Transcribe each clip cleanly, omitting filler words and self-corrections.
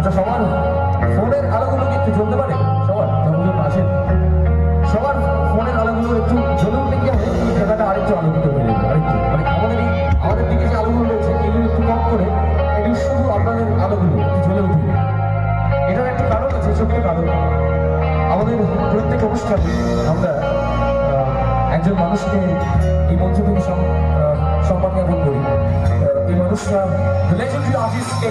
আচ্ছা, সবার ফোনের আলোগুলো কি একটু জ্বলতে পারে? সবার যখন আসেন সবার ফোনের আলোগুলো একটু জ্বলে উঠলে কি হবে, এই জায়গাটা আরেকটু আলোকিত হয়ে যাবে। আরেকটু মানে আমাদের দিকে যে আলোগুলো রয়েছে এগুলো একটু কম করে এটি শুধু আপনাদের আলোগুলো একটু জ্বলে উঠবে। এটার একটা কারণ আছে, ছোট্ট কারণ। আমাদের প্রত্যেক অনুষ্ঠানে আমরা একজন মানুষকে এই মঞ্চ থেকে সম্মান জ্ঞাপন করি। এই মানুষরা লেজেন্ডারি আর্টিস্ট কে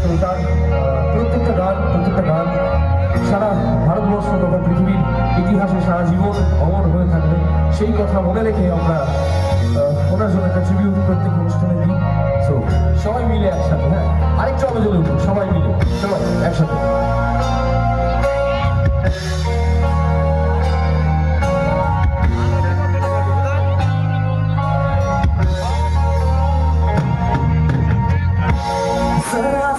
তো তার প্রত্যেকটা গান সারা ভারতবর্ষ তথা পৃথিবীর ইতিহাসে সারা জীবন অমর হয়ে থাকবে। সেই কথা মনে রেখে আমরা ওনার জন্য একটা ট্রিবিউট প্রত্যেক অনুষ্ঠানে দিই। সো সবাই মিলে একসাথে, হ্যাঁ আরেকটু আলো জ্বলে উঠুন, সবাই মিলে, সবাই একসাথে।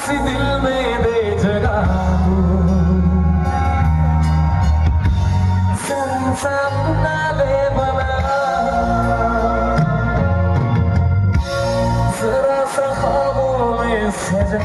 सी दिल में दे जगह सपना ले बना जरा सा ख्वाबों में सजा